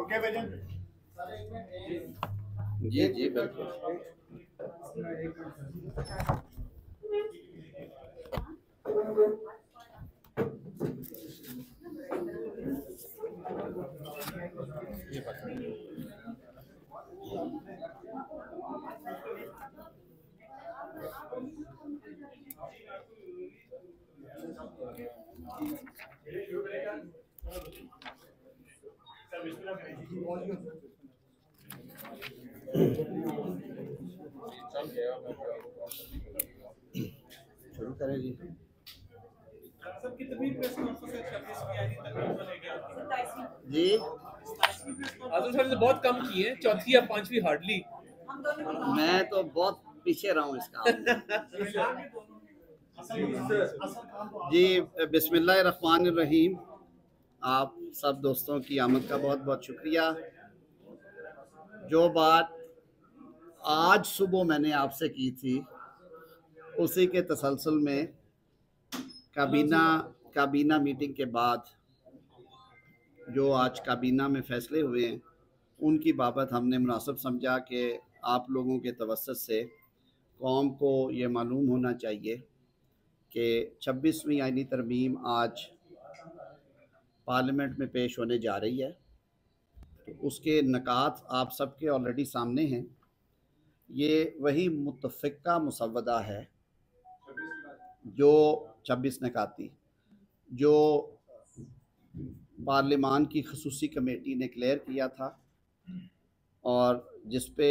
Okay भजन जी जी बिल्कुल। शुरू करें जी। सब कितनी प्रेस कॉन्फ्रेंस है 26 की आई तरमीम को लेके जी आजम साहब ने बहुत कम की है, चौथी या पांचवी हार्डली। मैं तो बहुत पीछे रहा हूँ इस काम में। जी बिस्मिल्लाहिर्रहमानिर्रहीम। आप सब दोस्तों की आमद का बहुत बहुत शुक्रिया। जो बात आज सुबह मैंने आपसे की थी उसी के तसलसल में काबीना मीटिंग के बाद जो आज काबीना में फैसले हुए हैं उनकी बाबत हमने मुनासिब समझा कि आप लोगों के तवस्सुत से कौम को ये मालूम होना चाहिए कि 26वीं आईनी तरमीम आज पार्लियामेंट में पेश होने जा रही है। तो उसके नकात आप सबके ऑलरेडी सामने हैं। ये वही मुतफ़िका मुसव्वदा है जो 26 नकाती जो पार्लियामान की खसूसी कमेटी ने क्लियर किया था और जिस पे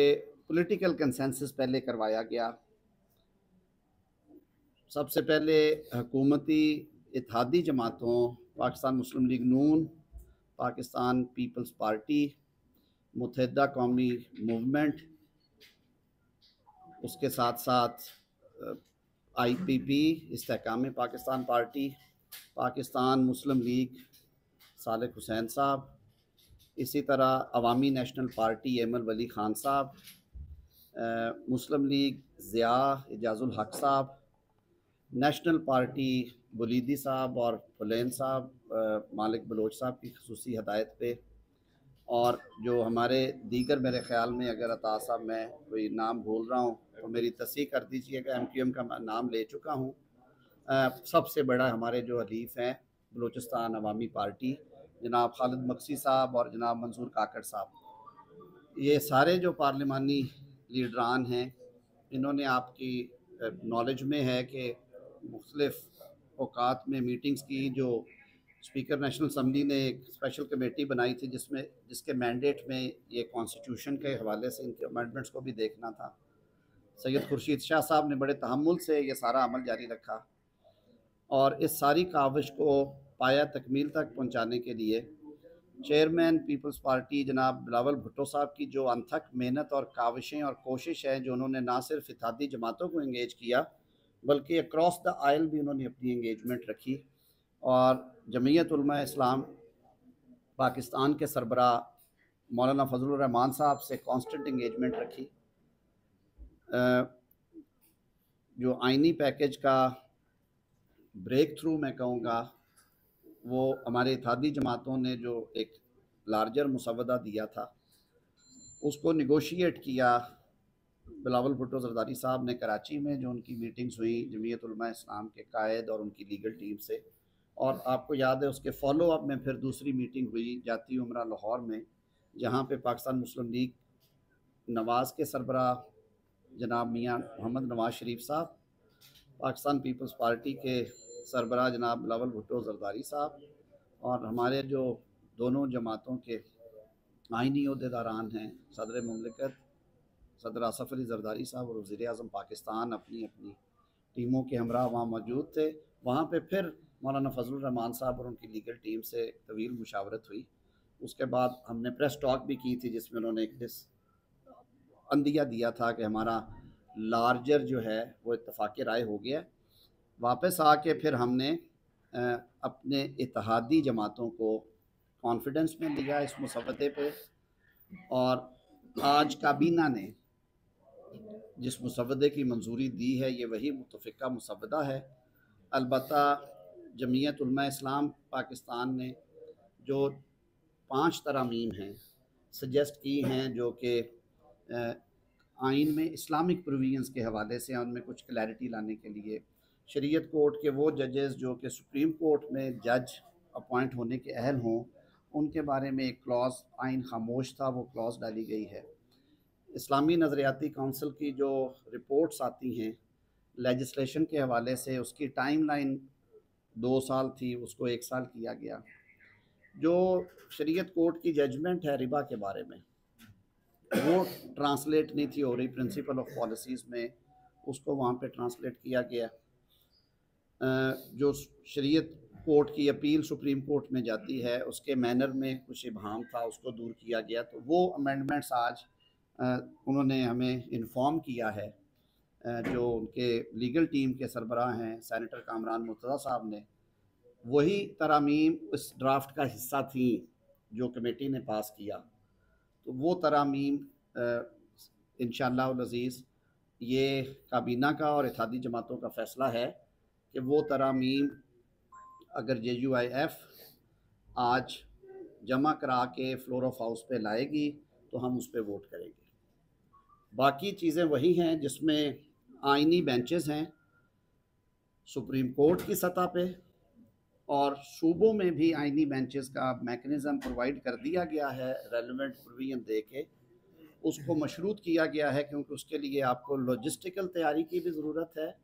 पॉलिटिकल कंसेंसस पहले करवाया गया। सबसे पहले हुकूमती इत्तेहादी जमातों पाकिस्तान मुस्लिम लीग नून, पाकिस्तान पीपल्स पार्टी, मुत्तहिदा कौमी मूवमेंट, उसके साथ साथ IPP इस्तेहकाम पाकिस्तान पार्टी, पाकिस्तान मुस्लिम लीग सालिक हुसैन साहब, इसी तरह अवामी नेशनल पार्टी एमल वली ख़ान साहब, मुस्लिम लीग ज़िया एजाजुल हक साहब, नेशनल पार्टी बुलीदी साहब और फुलैन साहब मालिक बलोच साहब की खसूसी हदायत पे, और जो हमारे दीगर, मेरे ख़्याल में अगर अता साहब मैं कोई नाम भूल रहा हूँ तो मेरी तस्दीक कर दीजिएगा। MQM का मैं नाम ले चुका हूँ। सबसे बड़ा हमारे जो हलीफ हैं बलूचिस्तान अवामी पार्टी, जनाब खालिद मक्सी साहब और जनाब मंसूर काकड़ साहब, ये सारे जो पार्लिमानी लीडरान हैं, इन्होंने आपकी नॉलेज में है कि मुख्तलिफ़ औकात में मीटिंग्स की। जो स्पीकर नेशनल असम्बली ने एक स्पेशल कमेटी बनाई थी जिसके मैंडेट में ये कॉन्स्टिट्यूशन के हवाले से इनके अमेंडमेंट्स को भी देखना था। सैयद खुर्शीद शाह साहब ने बड़े तहम्मुल से ये सारा अमल जारी रखा और इस सारी काविश को पाया तकमील तक पहुँचाने के लिए चेयरमैन पीपल्स पार्टी जनाब बिलावल भुट्टो साहब की जो अनथक मेहनत और काविशें और कोशिश है, जो उन्होंने ना सिर्फ इत्तेहादी जमातों को इंगेज किया बल्कि अक्रॉस द आयल भी उन्होंने अपनी इंगेजमेंट रखी और जमीयत उलमा इस्लाम पाकिस्तान के सरबरा मौलाना फजलुर रहमान साहब से कांस्टेंट इंगेजमेंट रखी। जो आइनी पैकेज का ब्रेक थ्रू मैं कहूँगा, वो हमारे इत्तेहादी जमातों ने जो एक लार्जर मुसव्वदा दिया था उसको निगोशिएट किया बिलावल भुट्टो जरदारी साहब ने कराची में, जो उनकी मीटिंग्स हुई जमीयत उलमा इस्लाम के कायद और उनकी लीगल टीम से। और आपको याद है उसके फॉलो अप में फिर दूसरी मीटिंग हुई जाती उमरा लाहौर में, जहाँ पे पाकिस्तान मुस्लिम लीग नवाज़ के सरबरा जनाब मियाँ मोहम्मद नवाज़ शरीफ साहब, पाकिस्तान पीपल्स पार्टी के सरबरा जनाब बिलावल भुट्टो जरदारी साहब और हमारे जो दोनों जमातों के आइनी अहदेदारान हैं सदर मुमलिकत सदर आसफ़ अली जरदारी साहब और वज़ीर आज़म पाकिस्तान अपनी अपनी टीमों के हमरा वहाँ मौजूद थे। वहाँ पे फिर मौलाना फजलुर रहमान साहब और उनकी लीगल टीम से तवील मुशावरत हुई। उसके बाद हमने प्रेस टॉक भी की थी जिसमें उन्होंने एक अंदिया दिया था कि हमारा लार्जर जो है वो इत्तफ़ाक़ राय हो गया। वापस आके फिर हमने अपने इत्तेहादी जमातों को कॉन्फिडेंस में लिया इस मुसव्वदे पे, और आज काबीना ने जिस मुसव्वदे की मंजूरी दी है ये वही मुतफ़िका मुसव्वदा है। अलबत्ता जमीयत उलमा इस्लाम पाकिस्तान ने जो 5 तरामीम हैं सजेस्ट की हैं जो कि आइन में इस्लामिक प्रोविजंस के हवाले से उनमें कुछ क्लैरिटी लाने के लिए शरीयत कोर्ट के वो जजेस जो कि सुप्रीम कोर्ट में जज अपॉइंट होने के अहल हों, उनके बारे में एक क्लॉज आइन खामोश था, वो क्लॉज डाली गई है। इस्लामी नज़रियाती काउंसिल की जो रिपोर्ट्स आती हैं लेजिस्लेशन के हवाले से, उसकी टाइमलाइन 2 साल थी, उसको 1 साल किया गया। जो शरीयत कोर्ट की जजमेंट है रिबा के बारे में, वो ट्रांसलेट नहीं थी हो रही प्रिंसिपल ऑफ पॉलिसीज़ में, उसको वहाँ पे ट्रांसलेट किया गया। जो शरीयत कोर्ट की अपील सुप्रीम कोर्ट में जाती है, उसके मैनर में कुछ इबहम था, उसको दूर किया गया। तो वो अमेंडमेंट्स आज उन्होंने हमें इन्फॉर्म किया है, जो उनके लीगल टीम के सरबराह हैं सैनेटर कामरान मुर्तज़ा साहब ने, वही तरामीम इस ड्राफ्ट का हिस्सा थी जो कमेटी ने पास किया। तो वो तरामीम इंशाअल्लाह अज़ीज़ ये काबीना का और इत्तेहादी जमातों का फ़ैसला है कि वो तरामीम अगर JUIF आज जमा करा के फ्लोर ऑफ हाउस पे लाएगी तो हम उस पर वोट करेंगे। बाकी चीज़ें वही हैं जिसमें आइनी बेंचेस हैं सुप्रीम कोर्ट की सतह पे, और सूबों में भी आइनी बेंचेस का मैकेनिज़्म प्रोवाइड कर दिया गया है रेलेवेंट प्रोविजन दे के। उसको मशरूत किया गया है क्योंकि उसके लिए आपको लॉजिस्टिकल तैयारी की भी ज़रूरत है,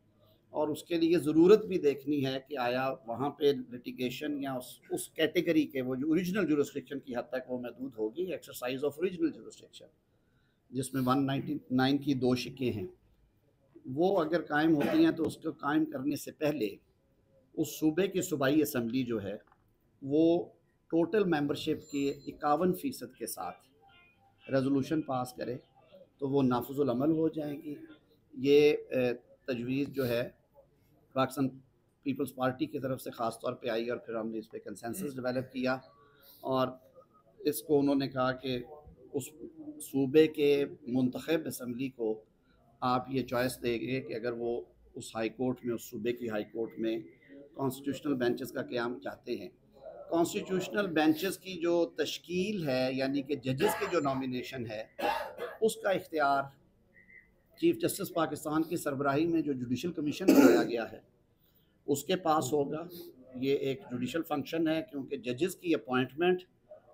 और उसके लिए ज़रूरत भी देखनी है कि आया वहाँ पे लिटिगेशन या उस कैटेगरी के वो जो ओरिजिनल जुरिस्डिक्शन की हद तक वो महदूद होगी, एक्सरसाइज ऑफ ओरिजिनल जुरिस्डिक्शन, जिसमें 199 की 2 शिकें हैं, वो अगर कायम होती हैं तो उसको कायम करने से पहले उस सूबे की सूबाई असम्बली जो है वो टोटल मेंबरशिप की 51% के साथ रेजोल्यूशन पास करे तो वो नाफिजुल अमल हो जाएगी। ये तजवीज़ जो है पाकिस्तान पीपल्स पार्टी की तरफ से ख़ास तौर पे आई, और फिर हमने इस पर कंसेंसस डेवलप किया, और इसको उन्होंने कहा कि उस सूबे के मुंतखब असम्बली को आप ये चॉइस देंगे कि अगर वो उस हाई कोर्ट में, उस सूबे की हाई कोर्ट में कॉन्स्टिट्यूशनल बेंचेस का क़याम चाहते हैं। कॉन्स्टिट्यूशनल बेंचेस की जो तश्कील है, यानी कि जजेस की जो नॉमिनेशन है, उसका इख्तियार चीफ जस्टिस पाकिस्तान की सरबराही में जो जुडिशल कमीशन बनाया गया है उसके पास होगा। ये एक जुडिशल फंक्शन है क्योंकि जजेस की अपॉइंटमेंट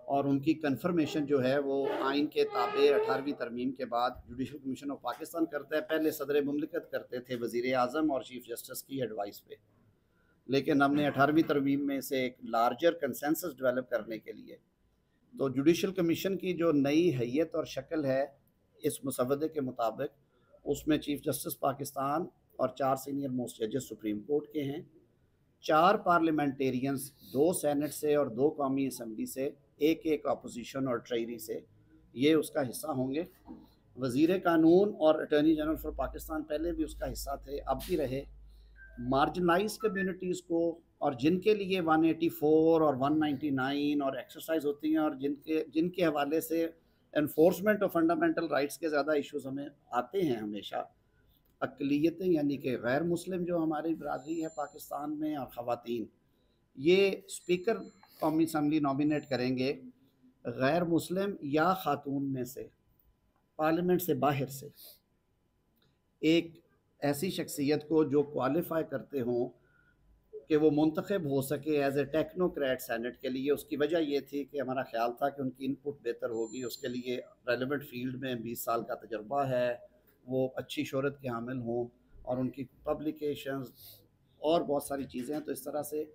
और उनकी कंफर्मेशन जो है वो आइन के ताबे 18वीं तरमीम के बाद जुडिशल कमीशन ऑफ पाकिस्तान करता है। पहले सदर मुमलिकत करते थे वज़ीर आज़म और चीफ जस्टिस की एडवाइस पे, लेकिन हमने 18वीं तरमीम में से एक लार्जर कंसेंसस डेवलप करने के लिए तो जुडिशल कमीशन की जो नई हैयत और शक्ल है इस मुसवदे के मुताबिक, उसमें चीफ जस्टिस पाकिस्तान और 4 सीनियर मोस्ट जजेस सुप्रीम कोर्ट के हैं, 4 पार्लियामेंटेरियंस, 2 सेनेट से और 2 कौमी असम्बली से, एक अपोजिशन और ट्रेरी से, ये उसका हिस्सा होंगे। वज़ीर कानून और अटॉर्नी जनरल फॉर पाकिस्तान पहले भी उसका हिस्सा थे, अब भी रहे। मार्जिनलाइज कम्युनिटीज़ को, और जिनके लिए 184 और 199 और एक्सरसाइज होती हैं, और जिनके हवाले से एनफोर्समेंट ऑफ फंडामेंटल राइट्स के ज़्यादा इश्यूज हमें आते हैं हमेशा, अक़लियतें यानी कि गैर मुस्लिम जो हमारी बरादरी है पाकिस्तान में और ख़वातीन, ये स्पीकर कौमी असम्बली नॉमिनेट करेंगे गैर मुस्लिम या ख़ातून में से, पार्लियामेंट से बाहर से एक ऐसी शख्सियत को जो क्वालिफ़ाई करते हों कि वो मुंतखब हो सके एज ए टेक्नोक्रेट सेनेट के लिए। उसकी वजह ये थी कि हमारा ख्याल था कि उनकी इनपुट बेहतर होगी, उसके लिए रेलेवेंट फील्ड में 20 साल का तजर्बा है, वो अच्छी शोहरत के हामिल हों, और उनकी पब्लिकेशंस और बहुत सारी चीज़ें हैं। तो इस तरह से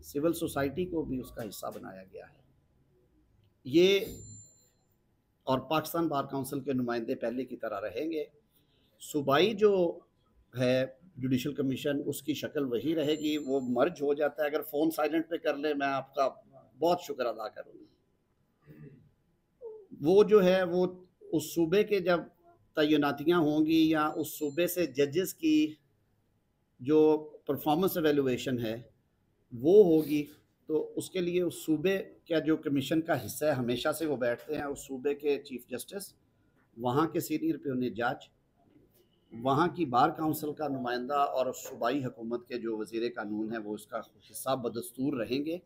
सिविल सोसाइटी को भी उसका हिस्सा बनाया गया है। ये और पाकिस्तान बार काउंसिल के नुमाइंदे पहले की तरह रहेंगे। सूबाई जो है जुडिशल कमीशन, उसकी शक्ल वही रहेगी, वो मर्ज हो जाता है। अगर फ़ोन साइलेंट पे कर ले, मैं आपका बहुत शुक्र अदा करूँगा। वो जो है वो उस सूबे के जब तैनातियाँ होंगी या उस सूबे से जजेस की जो परफॉर्मेंस एवेलुएशन है वो होगी, तो उसके लिए उस सूबे का जो कमीशन का हिस्सा है, हमेशा से वो बैठते हैं उस सूबे के चीफ जस्टिस, वहाँ के सीनियर प्यूनी जज, वहाँ की बार काउंसिल का नुमाइंदा, और सूबाई हुकूमत के जो वज़ीर कानून है वो इसका हिस्सा बदस्तूर रहेंगे।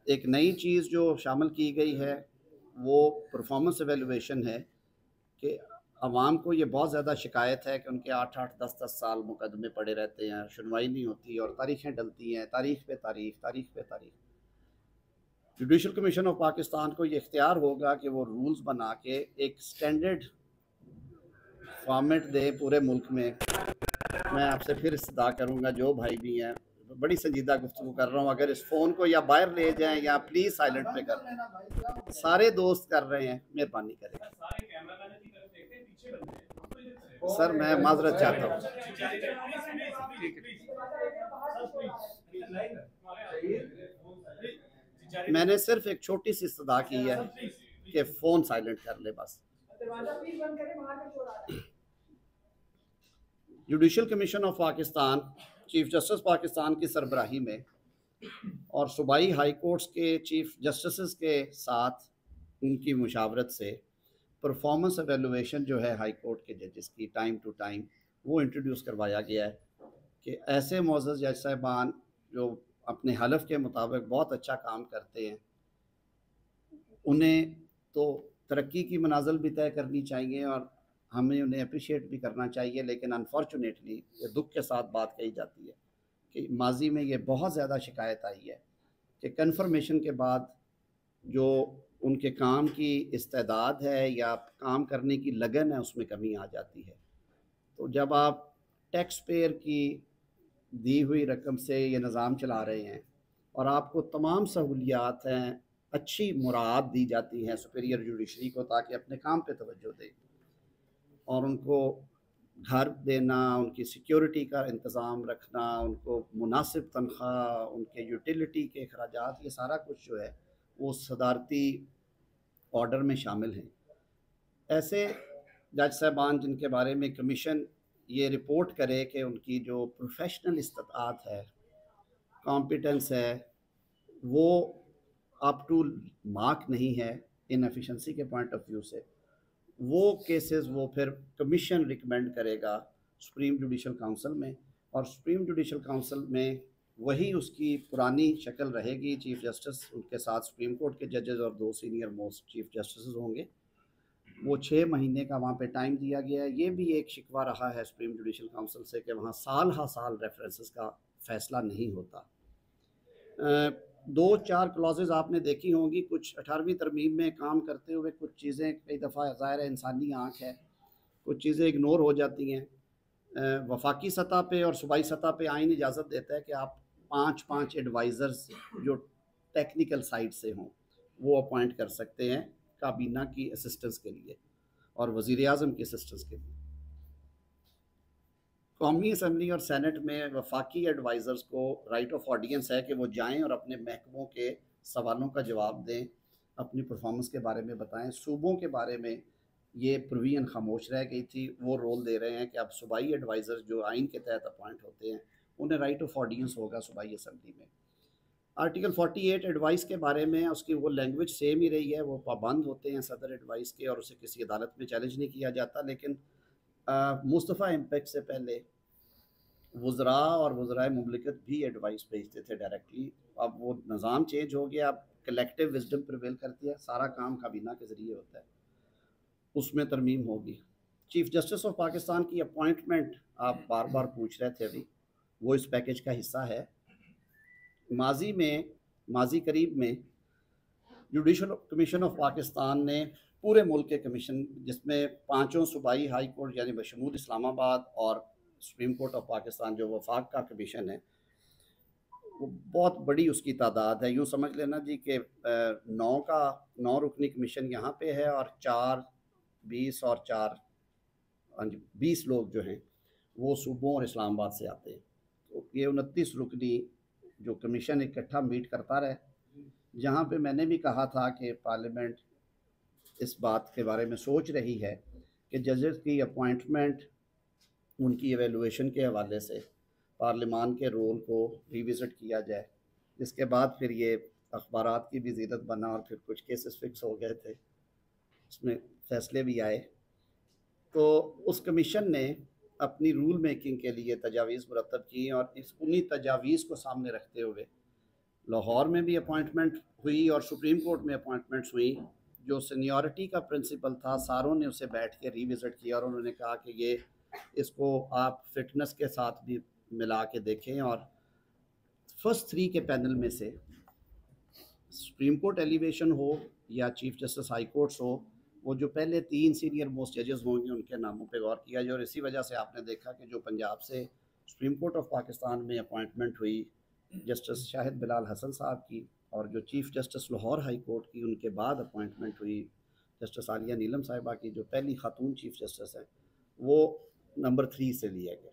एक नई चीज़ जो शामिल की गई है वो परफॉर्मेंस एवेलुएशन है कि आवाम को ये बहुत ज़्यादा शिकायत है कि उनके 8-8 10-10 साल मुकदमे पड़े रहते हैं, सुनवाई नहीं होती और तारीखें डलती हैं, तारीख पे तारीख। जुडिशल कमीशन ऑफ पाकिस्तान को ये इख्तियार होगा कि वो रूल्स बना के एक स्टैंडर्ड फॉर्मेट दे पूरे मुल्क में। मैं आपसे फिर इस्तदा करूँगा, जो भाई भी हैं, बड़ी संजीदा गुफ्तगू कर रहा हूँ, अगर इस फ़ोन को या बाहर ले जाएं या प्लीज़ साइलेंट पे कर दें। सारे दोस्त कर रहे हैं, मेहरबानी करें। सर मैं माजरत चाहता हूँ। मैंने सिर्फ एक छोटी सी इस्तदा की है कि फ़ोन साइलेंट कर ले बस। Judicial commission of Pakistan, chief justice Pakistan की सरबराही में और सूबाई हाई कोर्ट्स के चीफ जस्टिस के साथ उनकी मुशावरत से परफॉर्मेंस एवेलुएशन जो है हाई कोर्ट के जजेस की टाइम टू टाइम वो इंट्रोड्यूस करवाया गया है कि ऐसे मोअज़्ज़ज़ जज साहिबान जो अपने हलफ के मुताबिक बहुत अच्छा काम करते हैं, उन्हें तो तरक्की की मनाजिल भी तय करनी चाहिए और हमें उन्हें अप्रिशिएट भी करना चाहिए। लेकिन अनफॉर्चुनेटली ये दुख के साथ बात कही जाती है कि माजी में ये बहुत ज़्यादा शिकायत आई है कि कन्फर्मेशन के बाद जो उनके काम की इस्तेदाद है या काम करने की लगन है उसमें कमी आ जाती है। तो जब आप टैक्स पेयर की दी हुई रकम से ये निज़ाम चला रहे हैं और आपको तमाम सहूलियात हैं, अच्छी मुराद दी जाती हैं सुपीरियर जुडिशरी को ताकि अपने काम पे तवज्जो दें और उनको घर देना, उनकी सिक्योरिटी का इंतज़ाम रखना, उनको मुनासिब तनख्वाह, उनके यूटिलिटी के अखराजात, ये सारा कुछ जो है वो सदारती ऑर्डर में शामिल हैं। ऐसे जज साहबान जिनके बारे में कमीशन ये रिपोर्ट करे कि उनकी जो प्रोफेशनल इस्तात है, कॉम्पिटेंस है, वो अप टू मार्क नहीं है इनएफिशिएंसी के पॉइंट ऑफ व्यू से, वो केसेस वो फिर कमीशन रिकमेंड करेगा सुप्रीम जुडिशल काउंसिल में और सुप्रीम जुडिशल काउंसिल में वही उसकी पुरानी शक्ल रहेगी। चीफ जस्टिस, उनके साथ सुप्रीम कोर्ट के जजेस और 2 सीनियर मोस्ट चीफ जस्टिस होंगे। वो 6 महीने का वहाँ पे टाइम दिया गया है। ये भी एक शिकवा रहा है सुप्रीम जुडिशल काउंसिल से कि वहाँ साल हा साल रेफरेंसेस का फ़ैसला नहीं होता। 2-4 क्लॉजेज़ आपने देखी होंगी कुछ 18वीं तरमीम में काम करते हुए, कुछ चीज़ें कई दफ़ा ज़ाहिर है इंसानी आँख है, कुछ चीज़ें इग्नोर हो जाती हैं। वफाकी सतह पे और सूबाई सतह पे आइन इजाज़त देता है कि आप 5-5 एडवाइज़र्स जो टेक्निकल साइड से हों वो अपॉइंट कर सकते हैं काबीना की असिस्टेंस के लिए और वज़ीर आज़म की असिस्टेंस के लिए। कौमी असम्बली और सेनेट में वफाकी एडवाइज़र्स को राइट ऑफ ऑडियंस है कि वो जाएं और अपने महकमों के सवालों का जवाब दें, अपनी परफॉर्मेंस के बारे में बताएं। सूबों के बारे में ये प्रोविजन खामोश रह गई थी, वो रोल दे रहे हैं कि अब सूबाई एडवाइज़र्स जो आइन के तहत अपॉइंट होते हैं उन्हें राइट ऑफ ऑडियंस होगा सूबाई असम्बली में। आर्टिकल 48 एडवाइस के बारे में उसकी वो लैंग्वेज सेम ही रही है, वो पाबंद होते हैं सदर एडवाइस के और उसे किसी अदालत में चैलेंज नहीं किया जाता। लेकिन मुस्तफ़ा इम्पैक्ट से पहले वज़रा और वज़राए मुमलिकत भी एडवाइस भेजते थे डायरेक्टली। अब वो निज़ाम चेंज हो गया, अब कलेक्टिव विजडम प्रिवेल करती है, सारा काम काबीना के ज़रिए होता है, उसमें तरमीम होगी। चीफ जस्टिस ऑफ पाकिस्तान की अपॉइंटमेंट आप बार बार पूछ रहे थे, अभी वो इस पैकेज का हिस्सा है। माजी करीब में जुडिशल कमीशन ऑफ पाकिस्तान ने पूरे मुल्क के कमीशन, जिसमें 5 सूबाई हाई कोर्ट यानी बशमूल इस्लामाबाद और सुप्रीम कोर्ट ऑफ पाकिस्तान जो वफाक का कमीशन है, वो बहुत बड़ी उसकी तादाद है। यूँ समझ लेना जी कि 9 रुकनी कमीशन यहाँ पे है और 20 और 20 लोग जो हैं वो सूबों और इस्लामाबाद से आते हैं। तो ये 29 रुकनी जो कमीशन इकट्ठा मीट करता रहे, जहाँ पे मैंने भी कहा था कि पार्लियामेंट इस बात के बारे में सोच रही है कि जजेस की अपॉइंटमेंट, उनकी एवेलुएशन के हवाले से पार्लियामान के रोल को रिविज़िट किया जाए, जिसके बाद फिर ये अखबारात की भी ज़ीरत बना और फिर कुछ केसेस फिक्स हो गए थे, उसमें फ़ैसले भी आए। तो उस कमीशन ने अपनी रूल मेकिंग के लिए तजावीज़ मुरतब की और उन्हीं तजावीज़ को सामने रखते हुए लाहौर में भी अपॉइंटमेंट हुई और सुप्रीम कोर्ट में अपॉइंटमेंट्स हुई जो सीनियरिटी का प्रिंसिपल था, सारों ने उसे बैठ के रिविज़िट किया और उन्होंने कहा कि ये इसको आप फिटनेस के साथ भी मिला के देखें। और फर्स्ट 3 के पैनल में से सुप्रीम कोर्ट एलिवेशन हो या चीफ जस्टिस हाई कोर्ट्स हो, वो जो पहले 3 सीनियर मोस्ट जजेस होंगे उनके नामों पे गौर किया जाए। और इसी वजह से आपने देखा कि जो पंजाब से सुप्रीम कोर्ट ऑफ पाकिस्तान में अपॉइंटमेंट हुई जस्टिस शाहिद बिलाल हसन साहब की, और जो chief justice Lahore high court की उनके बाद अपॉइंटमेंट हुई जस्टिस आलिया नीलम साहिबा की, जो पहली खातून चीफ जस्टिस है, वो नंबर 3 से लिया गया।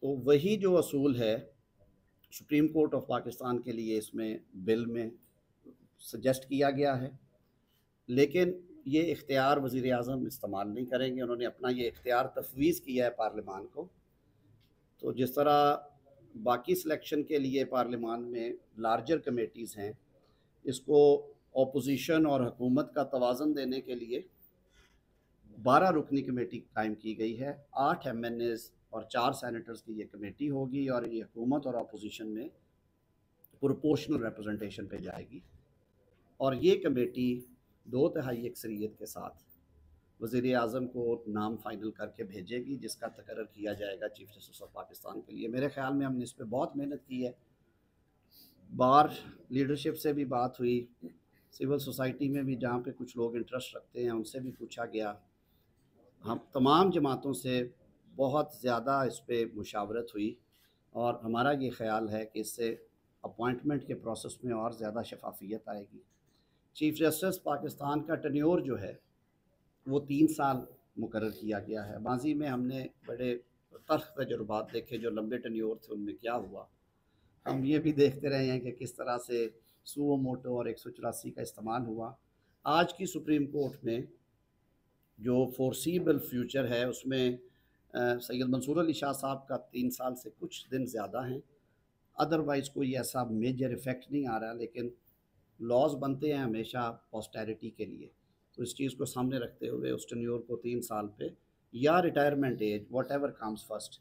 तो वही जो असूल है सुप्रीम कोर्ट ऑफ पाकिस्तान के लिए इसमें बिल में सजेस्ट किया गया है, लेकिन ये इख्तियार वज़ीर आज़म इस्तेमाल नहीं करेंगे। उन्होंने अपना ये इख्तियार तफवीज़ किया है पार्लियामान को। तो जिस तरह बाकी सिलेक्शन के लिए पार्लियामान में लार्जर कमेटीज़ हैं, इसको अपोजिशन और हुकूमत का तवाज़न देने के लिए 12 रुकनी कमेटी कायम की गई है। 8 MNAs और 4 सेनेटर्स की ये कमेटी होगी और ये हुकूमत और अपोजिशन में प्रोपोर्शनल रिप्रेजेंटेशन पे जाएगी। और ये कमेटी 2/3 अक्सरियत के साथ वज़ीर आज़म को नाम फाइनल करके भेजेगी, जिसका तकर्रर किया जाएगा चीफ जस्टिस ऑफ पाकिस्तान के लिए। मेरे ख्याल में हमने इस पर बहुत मेहनत की है। बार लीडरशिप से भी बात हुई, सिविल सोसाइटी में भी जहाँ पे कुछ लोग इंटरेस्ट रखते हैं उनसे भी पूछा गया। हम तमाम जमातों से बहुत ज़्यादा इस पर मुशावरत हुई और हमारा ये ख़्याल है कि इससे अपॉइंटमेंट के प्रोसेस में और ज़्यादा शफाफियत आएगी। चीफ जस्टिस पाकिस्तान का टेन्योर जो है वो 3 साल मुकर्रर किया गया है। माजी में हमने बड़े तल्ख़ तजुर्बात देखे, जो लंबे टेन्योर थे उनमें क्या हुआ। हम ये भी देखते रहे हैं कि किस तरह से सुओ मोटो और 184 का इस्तेमाल हुआ। आज की सुप्रीम कोर्ट में जो फोर्सीबल फ्यूचर है उसमें सैयद मंसूर अली शाह साहब का 3 साल से कुछ दिन ज़्यादा हैं। अदरवाइज़ कोई ऐसा मेजर इफ़ेक्ट नहीं आ रहा, लेकिन लॉज बनते हैं हमेशा पॉस्टेरिटी के लिए। तो इस चीज़ को सामने रखते हुए उस टेन्योर को 3 साल पे या retirement age what ever comes first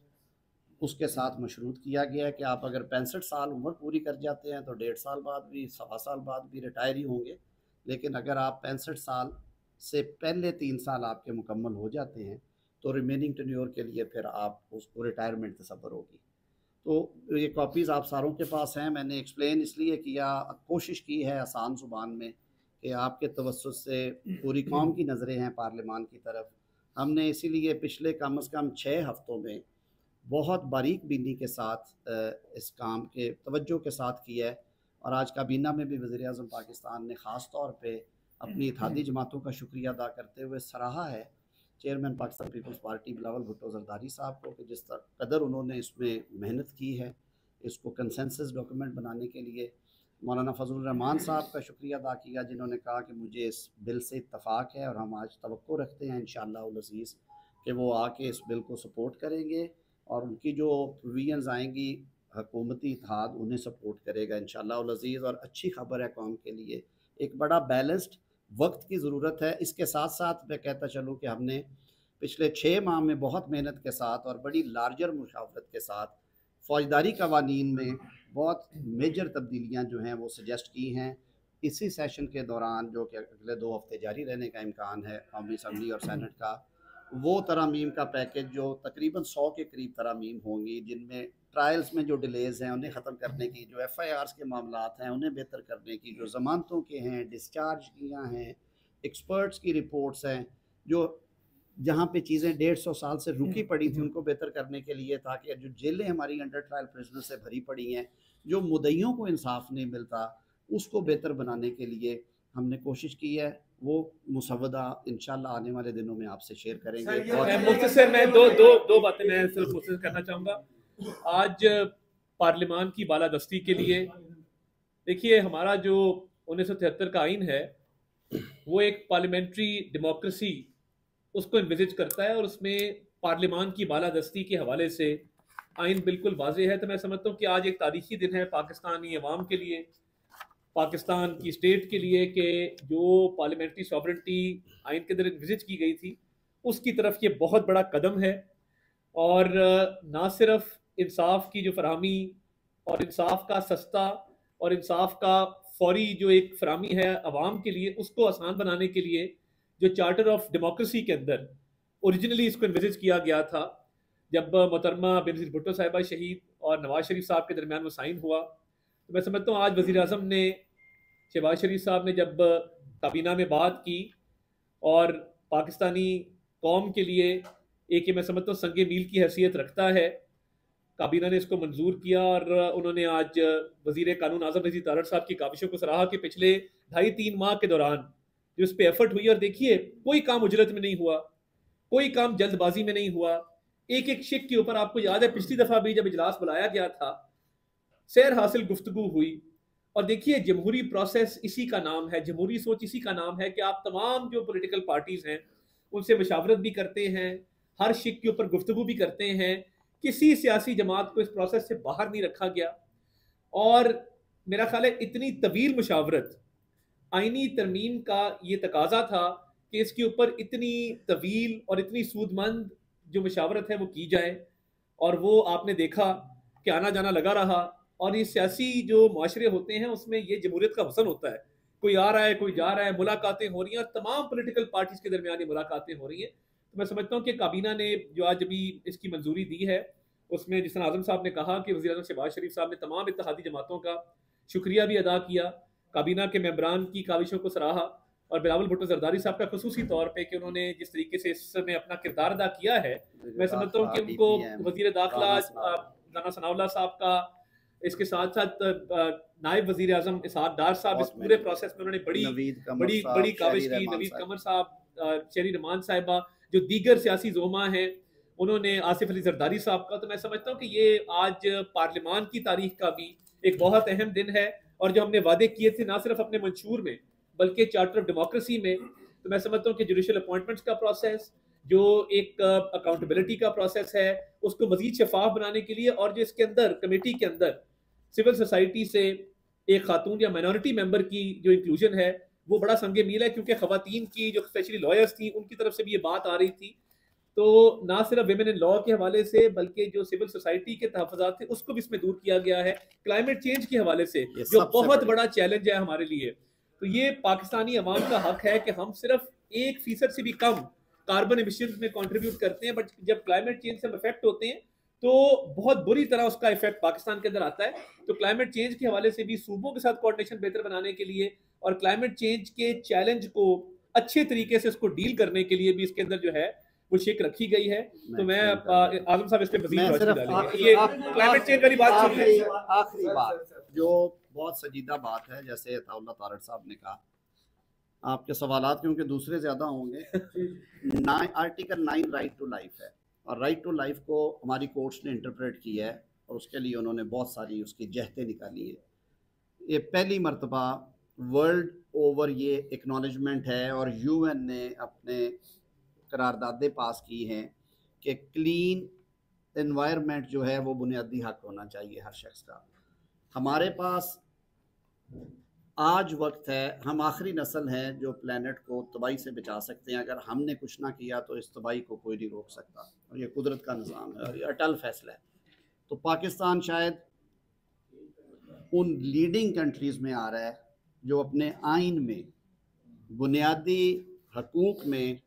उसके साथ मशरूत किया गया है कि आप अगर 65 साल उम्र पूरी कर जाते हैं तो 1.5 साल बाद भी 1.25 साल बाद भी रिटायर ही होंगे। लेकिन अगर आप 65 साल से पहले 3 साल आपके मुकम्मल हो जाते हैं तो रिमेनिंग टेन्योर के लिए फिर आप उसको रिटायरमेंट तसव्वुर होगी। तो ये कॉपीज़ आप सारों के पास हैं। मैंने एक्सप्लेन इसलिए किया, कोशिश की है आसान ज़ुबान में कि आपके तवज्जुह से पूरी कौम की नज़रें हैं पार्लियामान की तरफ। हमने इसीलिए पिछले कम अज़ कम 6 हफ़्तों में बहुत बारीक बीनी के साथ इस काम के तवज्जो के साथ किया है। और आज काबीना में भी वज़ीर आज़म पाकिस्तान ने ख़ास तौर पे अपनी इत्तेहादी जमातों का शुक्रिया अदा करते हुए सराहा है चेयरमैन पाकिस्तान पीपल्स पार्टी बिलावल भुट्टो जरदारी साहब को कि जिस कदर उन्होंने इसमें मेहनत की है इसको कंसेंसस डॉक्यूमेंट बनाने के लिए। मौलाना फजलुर रहमान साहब का शुक्रिया अदा किया जिन्होंने कहा कि मुझे इस बिल से इत्तफ़ाक़ है और हम आज तवक्को रखते हैं इंशाअल्लाह उल अज़ीज़ कि वो आके इस बिल को सपोर्ट करेंगे और उनकी जो प्रोविजंस आएंगी हुकूमती इत्तेहाद उन्हें सपोर्ट करेगा इंशाअल्लाह उल अज़ीज़। और अच्छी खबर है कौम के लिए, एक बड़ा बैलेंस्ड वक्त की ज़रूरत है। इसके साथ साथ मैं कहता चलूँ कि हमने पिछले 6 माह में बहुत मेहनत के साथ और बड़ी लार्जर मुशावरत के साथ फ़ौजदारी कवानीन में बहुत मेजर तब्दीलियाँ जो हैं वो सजेस्ट की हैं। इसी सेशन के दौरान जो कि अगले 2 हफ्ते जारी रहने का इम्कान है कौमी असम्बली और सैनेट का, वो तरामीम का पैकेज जो तकरीबन 100 के करीब तरामीम होंगी, जिनमें ट्रायल्स में जो डिलेज़ हैं उन्हें ख़त्म करने की, जो FIRs के मामलात हैं उन्हें बेहतर करने की, जो ज़मानतों के हैं, डिस्चार्ज किया हैं, एक्सपर्ट्स की रिपोर्ट्स हैं, जो जहाँ पे चीज़ें 150 साल से रुकी पड़ी थी उनको बेहतर करने के लिए, ताकि जो जेलें हमारी अंडर ट्रायल प्रिजनर से भरी पड़ी हैं, जो मुद्दइयों को इंसाफ नहीं मिलता, उसको बेहतर बनाने के लिए हमने कोशिश की है। वो मुसव्वदा इंशाल्लाह आने वाले दिनों में आपसे शेयर करेंगे। और मुख्तसर मैं दो बातें मैं सिर्फ कोशिश करना चाहूँगा। आज पार्लियामान की बालादस्ती के लिए देखिए, हमारा जो 1973 का आइन है वो एक पार्लियामेंट्री डेमोक्रेसी उसको इन्विजिट करता है और उसमें पार्लियामान की बालादस्ती के हवाले से आइन बिल्कुल वाज़ेह है। तो मैं समझता हूँ कि आज एक तारीखी दिन है पाकिस्तानी अवाम के लिए, पाकिस्तान की स्टेट के लिए, कि जो पार्लियामेंट्री सॉवरेंटी आइन के अंदर इन्विजिट की गई थी उसकी तरफ ये बहुत बड़ा कदम है। और ना सिर्फ इंसाफ की जो फरहमी और इंसाफ का सस्ता और इंसाफ का फौरी जो एक फरामी है अवाम के लिए, उसको आसान बनाने के लिए जो चार्टर ऑफ डेमोक्रेसी के अंदर ओरिजिनली इसको इन्विजिज किया गया था, जब मोहतरमा बेनज़ीर भुट्टो साहिबा शहीद और नवाज शरीफ साहब के दरमियान वो साइन हुआ, तो मैं समझता हूँ आज वज़ीर आज़म ने, शहबाज शरीफ साहब ने जब काबीना में बात की और पाकिस्तानी कौम के लिए एक, ये मैं समझता हूँ संगे मील की हैसियत रखता है, काबीना ने इसको मंजूर किया और उन्होंने आज वज़ीर कानून आज़म नज़ीर तारड़ साहब की काविशों को सराहा कि पिछले 2.5-3 माह के दौरान जो इस पे एफर्ट हुई, और देखिए कोई काम उजलत में नहीं हुआ, कोई काम जल्दबाजी में नहीं हुआ, एक एक शिक के ऊपर, आपको याद है पिछली दफा भी जब इजलास बुलाया गया था, सैर हासिल गुफ्तगू हुई। और देखिए जमहूरी प्रोसेस इसी का नाम है, जमहूरी सोच इसी का नाम है कि आप तमाम जो पॉलिटिकल पार्टीज हैं उनसे मशावरत भी करते हैं, हर शिक के ऊपर गुफ्तगू भी करते हैं, किसी सियासी जमात को इस प्रोसेस से बाहर नहीं रखा गया। और मेरा ख्याल है इतनी तवील मुशावरत, आईनी तरमीम का ये तकाजा था कि इसके ऊपर इतनी तवील और इतनी सूदमंद जो मुशावरत है वो की जाए, और वो आपने देखा कि आना जाना लगा रहा। और ये सियासी जो माशरे होते हैं उसमें ये जमहूरियत का हुस्न होता है, कोई आ रहा है कोई जा रहा है, मुलाकातें हो रही हैं, और तमाम पॉलिटिकल पार्टीज के दरमियान ये मुलाकातें हो रही हैं। तो मैं समझता हूँ कि काबीना ने जो आज अभी इसकी मंजूरी दी है, उसमें जिस तरह आज़म साहब ने कहा कि वज़ीर आज़म शहबाज शरीफ साहब ने तमाम इत्तेहादी जमातों का शुक्रिया भी अदा किया, काबीना के मेंबरान की काविशों को सराहा, और बिलावल भुट्टो जरदारी साहब का खुसूसी तौर पे कि उन्होंने जिस तरीके से इसमें अपना किरदार अदा किया है, मैं समझता हूँ कि उनको वज़ीर दाखिला राना सनाउल्लाह साहब का, इसके साथ साथ नायब वज़ीर आज़म इसहाक डार साहब, इस पूरे प्रोसेस में उन्होंने बड़ी काविश की, नवीद कमर साहब, शेरी रहमान साहिबा, जो दीगर सियासी जोमा हैं, उन्होंने आसिफ अली जरदारी साहब का। तो मैं समझता हूँ कि ये आज पार्लियामान की तारीख का भी एक बहुत अहम दिन है, और जो हमने वादे किए थे ना सिर्फ अपने मंशूर में बल्कि चार्टर ऑफ डेमोक्रेसी में, तो मैं समझता हूँ कि जुडिशियल अपॉइंटमेंट्स का प्रोसेस, जो एक अकाउंटेबिलिटी का प्रोसेस है, उसको मजीद शफाफ बनाने के लिए, और जो इसके अंदर कमेटी के अंदर सिविल सोसाइटी से एक खातून या माइनॉरिटी मेंबर की जो इंक्लूजन है वो बड़ा संगे मील है, क्योंकि खवातीन की जो स्पेशली लॉयर्स थी उनकी तरफ से भी ये बात आ रही थी। तो ना सिर्फ विमेन इन लॉ के हवाले से बल्कि जो सिविल सोसाइटी के तहफ़्फ़ुज़ात थे उसको भी इसमें दूर किया गया है, क्लाइमेट चेंज के हवाले से जो बहुत बड़ा चैलेंज है हमारे लिए। तो ये पाकिस्तानी अवाम का हक है कि हम सिर्फ 1% से भी कम कार्बन एमिशन में कंट्रीब्यूट करते हैं, बट जब क्लाइमेट चेंज से हम अफेक्ट होते हैं तो बहुत बुरी तरह उसका इफेक्ट पाकिस्तान के अंदर आता है। तो क्लाइमेट चेंज के हवाले से भी सूबों के साथ कोऑर्डिनेशन बेहतर बनाने के लिए और क्लाइमेट चेंज के चैलेंज को अच्छे तरीके से उसको डील करने के लिए भी इसके अंदर जो है वो शिक रखी गई है। तो मैं आजम साहब इस पे मज़ीद रोशनी ये क्लाइमेट चेंज वाली बात सुन ली। आखिरी बात जो बहुत संजीदा बात है, जैसे अताउल्लाह तारड़ साहब ने कहा, आपके सवालात क्योंकि दूसरे ज़्यादा होंगे। आर्टिकल 9 राइट टू लाइफ है, और राइट टू लाइफ को हमारी कोर्ट्स ने इंटरप्रेट किया है, और उसके लिए उन्होंने बहुत सारी उसकी जहतें निकाली है। ये पहली मर्तबा वर्ल्ड ओवर ये एक्नॉलेजमेंट है, और UN ने अपने करारदादें पास की हैं कि क्लीन एनवायरनमेंट जो है वो बुनियादी हक होना चाहिए हर शख्स का। हमारे पास आज वक्त है, हम आखिरी नस्ल हैं जो प्लेनेट को तबाही से बचा सकते हैं। अगर हमने कुछ ना किया तो इस तबाही को कोई नहीं रोक सकता, और ये कुदरत का निज़ाम है और ये अटल फैसला है। तो पाकिस्तान शायद उन लीडिंग कंट्रीज़ में आ रहा है जो अपने आइन में बुनियादी हकूक़ में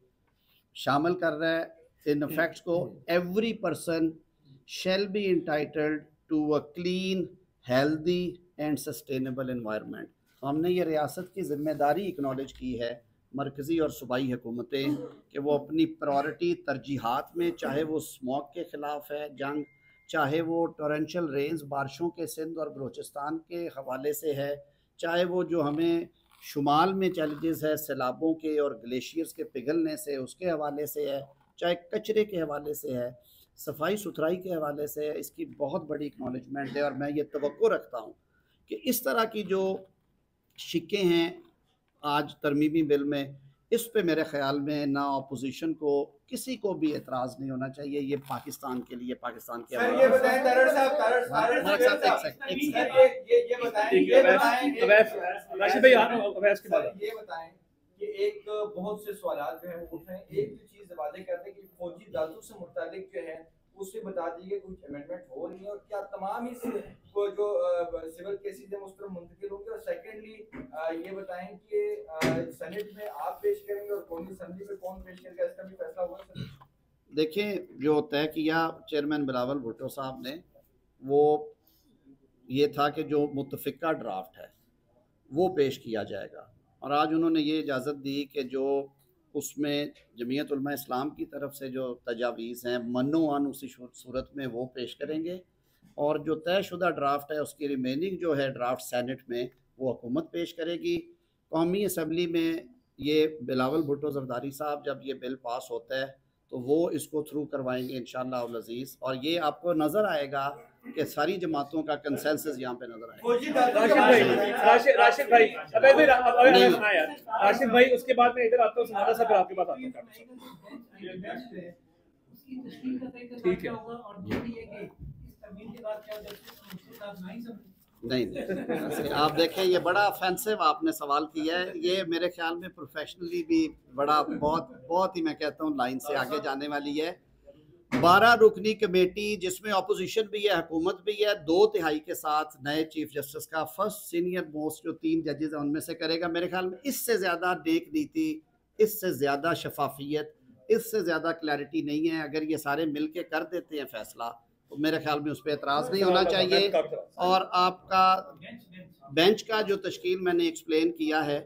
शामिल कर रहा है इन फैक्ट्स को, every person shall be entitled to a clean, healthy and sustainable environment. हमने ये रियासत की ज़िम्मेदारी एक्नॉलेज की है, मरकज़ी और सूबाई हुकूमतें, कि वो अपनी प्रायोरिटी तरजीहात में, चाहे वो स्मॉग के ख़िलाफ़ है जंग, चाहे वो टोरेंशियल रेन्स बारिशों के सिंध और बलूचिस्तान के हवाले से है, चाहे वो जो हमें शुमाल में चैलेंजेस है सैलाबों के और ग्लेशियर्स के पिघलने से उसके हवाले से है, चाहे कचरे के हवाले से है, सफाई सुथराई के हवाले से है, इसकी बहुत बड़ी एक्नॉलेजमेंट है। और मैं ये तवक्को रखता हूँ कि इस तरह की जो शिकें हैं आज तरमीमी बिल में, इस पे मेरे ख्याल में ना अपोजिशन को किसी को भी एतराज़ नहीं होना चाहिए। ये पाकिस्तान के लिए, पाकिस्तान के ये बताएं तारड़ साहब कि एक बहुत से सवाल जो है वो उठ रहे हैं। एक जो चीज़ वादे करते हैं कि फौजी दादू से मुतालिक जो है उससे बता दीजिए कुछ अमेंडमेंट हो नहीं है, और क्या तमाम ही को जो सिविल केसेस हैं उस पर मुंतकिल होंगे, और सेकेंडली ये बताएं कि सेनेट में आप पेश करेंगे और कौमी असेंबली में कौन पेश करेगा, इसका भी फैसला होगा सर? देखिए, जो तय किया चेयरमैन बिलावल भुट्टो साहब ने, वो ये था कि जो मुतफ़िका ड्राफ्ट है वो पेश किया जाएगा, और आज उन्होंने ये इजाज़त दी कि जो उसमें जमीयत उलमा इस्लाम की तरफ से जो तजावीज़ हैं मनो-अन उसी सूरत में वो पेश करेंगे, और जो तयशुदा ड्राफ्ट है उसकी रिमेनिंग जो है ड्राफ्ट सेनेट में वो हुकूमत पेश करेगी। कौमी असम्बली में ये बिलावल भुट्टो ज़रदारी साहब जब ये बिल पास होता है तो वो इसको थ्रू करवाएंगे इंशाअल्लाह अज़ीज़, और ये आपको नज़र आएगा कि सारी जमातों का कंसेंसस यहाँ पे नज़र आएगा। राशिद भाई सुना यार, राशिद भाई उसके बाद मैं इधर आता हूँ, सुनाना सा फिर आपके पास आता हूँ। ठीक है, नहीं, आप देखें, ये बड़ा ऑफेंसिव आपने सवाल किया है। ये मेरे ख्याल में प्रोफेशनली भी बड़ा बहुत ही मैं कहता हूँ लाइन से आगे जाने वाली है। 12 रुकनी कमेटी जिसमें अपोजिशन भी है, हुकूमत भी है, 2/3 के साथ नए चीफ जस्टिस का फर्स्ट सीनियर मोस्ट जो 3 जजेस हैं उनमें से करेगा। मेरे ख्याल में इससे ज़्यादा नेक नीति, इससे ज़्यादा शफाफियत, इससे ज़्यादा क्लैरिटी नहीं है। अगर ये सारे मिल के कर देते हैं फैसला तो मेरे ख्याल में उस पर एतराज़ नहीं होना चाहिए। और आपका बेंच का जो तश्कील मैंने एक्सप्लेन किया है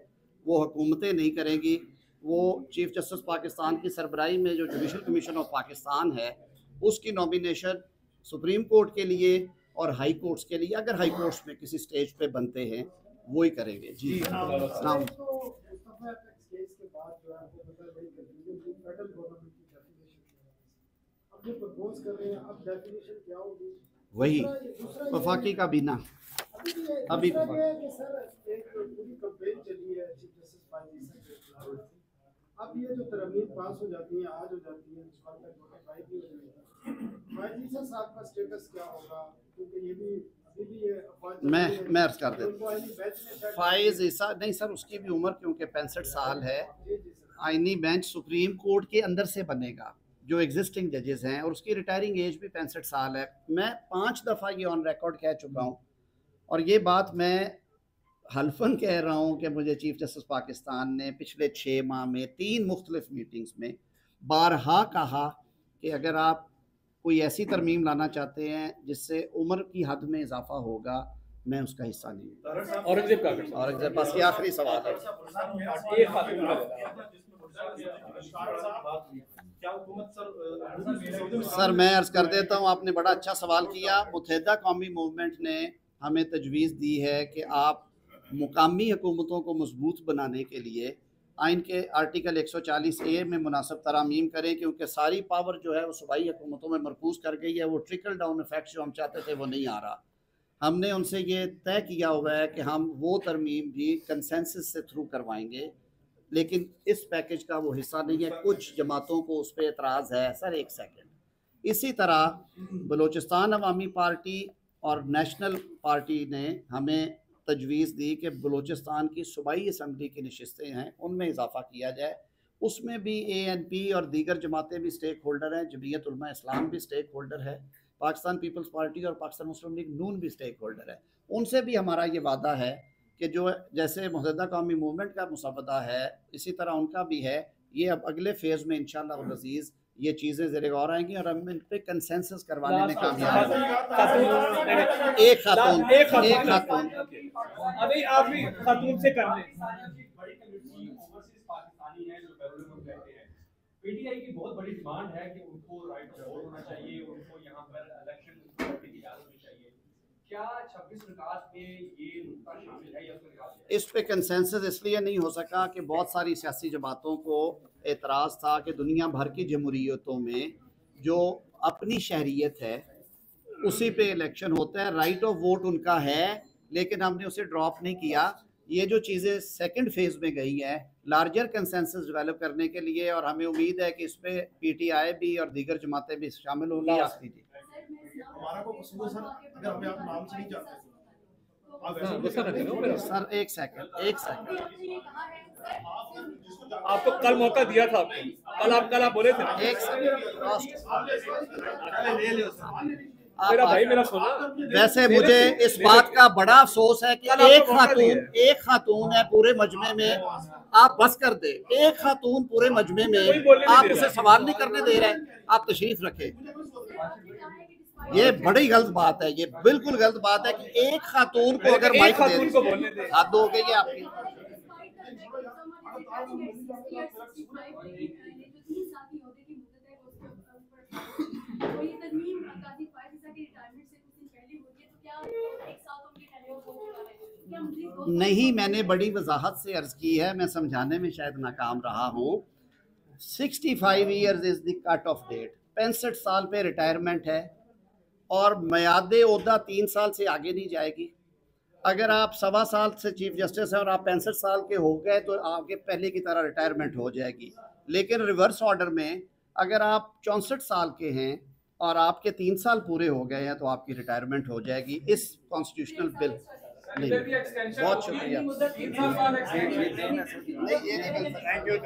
वो हुकूमतें नहीं करेंगी, वो चीफ जस्टिस पाकिस्तान की सरबराही में जो जुडिशल कमीशन ऑफ पाकिस्तान है उसकी नॉमिनेशन सुप्रीम कोर्ट के लिए और हाई कोर्ट्स के लिए, अगर हाई कोर्ट्स में किसी स्टेज पे बनते हैं वो ही करेंगे। जी वही वफाकी का बिना अभी अब ये जो तरमीम पास हो जाती है, आज हो जाती है, साहब का स्टेटस क्या होगा? क्योंकि ये भी अभी भी ये मैं अर्ज कर देता फाइज ईसा नहीं सर, उसकी भी उम्र क्योंकि 65 साल है। आईनी बेंच सुप्रीम कोर्ट के अंदर से बनेगा जो एग्जिस्टिंग जजेस हैं, और उसकी रिटायरिंग एज भी 65 साल है। मैं 5 दफ़ा ये ऑन रिकॉर्ड कह चुका हूँ, और ये बात मैं हल्फन कह रहा हूँ कि मुझे चीफ जस्टिस पाकिस्तान ने पिछले 6 माह में 3 मुख्तलिफ मीटिंग्स में बारहा कहा कि अगर आप कोई ऐसी तरमीम लाना चाहते हैं जिससे उम्र की हद में इजाफा होगा, मैं उसका हिस्सा नहीं हूँ। औरंगजेब पास ये आखिरी सवाल है। सर मैं अर्ज कर देता हूँ, आपने बड़ा अच्छा सवाल किया। मुत्तहिदा कौमी मूवमेंट ने हमें तजवीज़ दी है कि आप मुकामी हुकूमतों को मजबूत बनाने के लिए आइन के आर्टिकल 140A में मुनासिब तरामीम करें, क्योंकि सारी पावर जो है वो सूबाई हुकूमतों में मरकूज़ कर गई है। वो ट्रिकल डाउन इफेक्ट जो हम चाहते थे वो नहीं आ रहा। हमने उनसे ये तय किया हुआ है कि हम वो तरमीम भी कंसेंसस से थ्रू करवाएंगे, लेकिन इस पैकेज का वो हिस्सा नहीं है। कुछ जमातों को उस पर एतराज़ है। सर एक सेकेंड, इसी तरह बलूचिस्तान अवामी पार्टी और नेशनल पार्टी ने हमें तजवीज़ दी कि बलूचिस्तान की सूबाई असम्बली की नशिस्तें हैं उनमें इजाफा किया जाए। उसमें भी ANP और दीगर जमातें भी स्टेक होल्डर हैं, जमीयत उलमा इस्लाम भी स्टेक होल्डर है, पाकिस्तान पीपल्स पार्टी और पाकिस्तान मुस्लिम लीग नून भी स्टेक होल्डर है। उनसे भी हमारा ये वादा है कि जो जैसे मुत्तहिदा कौमी मूवमेंट का मुसवदा है इसी तरह उनका भी है। ये अब अगले फेज़ में इंशाअल्लाह अज़ीज़ ये चीज़ें ज़ेरे गौर आएंगी और हम इन पे कंसेंसस करवाने में कामयाब हैं। एक खातून अभी आखिरी खातून से कर लें। पीटीआई की बहुत बड़ी डिमांड है कि उनको राइट ऑफ वोट होना चाहिए, उनको यहाँ पर इलेक्शन की इजाजत होनी चाहिए। क्या 26 निकात में ये नुकता शामिल है या उसको निकाल दिया? इस पे कंसेंसस इसलिए नहीं हो सका कि बहुत सारी सियासी जमातों को एतराज़ था कि दुनिया भर की जमहूरियतों में जो अपनी शहरियत है उसी पे इलेक्शन होता है। राइट ऑफ वोट उनका है, लेकिन हमने उसे ड्रॉप नहीं किया। ये जो चीज़ें सेकंड फेज़ में गई हैं लार्जर कंसेंसस डेवलप करने के लिए, और हमें उम्मीद है कि इस पे PTI भी और दीगर जमातें भी शामिल होंगी। हमारा को कसूर सर, अगर हमें आप नाम से नहीं जानते सर एक सेकंड आपको कल मौका दिया था आपको। कल आप बोले थे ना। एक मेरा भाई मेरा सोना। वैसे मुझे इस बात का बड़ा अफसोस है कि एक खातून है पूरे मजमे में, आप बस कर दे, एक खातून पूरे मजमे में आप उसे सवाल नहीं करने दे रहे, आप तशरीफ रखे। ये बड़ी गलत बात है, ये बिल्कुल गलत बात है कि एक खातून को अगर माइक दे, हाथ दो गई आपकी। नहीं, मैंने बड़ी वजाहत से अर्ज की है, मैं समझाने में शायद नाकाम रहा हूँ। 65 years is the cut off date, 65 साल पे रिटायरमेंट है और मियादे ओहदा 3 साल से आगे नहीं जाएगी। अगर आप 1.25 साल से चीफ जस्टिस हैं और आप 65 साल के हो गए तो आपके पहले की तरह रिटायरमेंट हो जाएगी। लेकिन रिवर्स ऑर्डर में अगर आप 64 साल के हैं और आपके 3 साल पूरे हो गए हैं तो आपकी रिटायरमेंट हो जाएगी इस कॉन्स्टिट्यूशनल बिल। बहुत शुक्रिया। Thank you.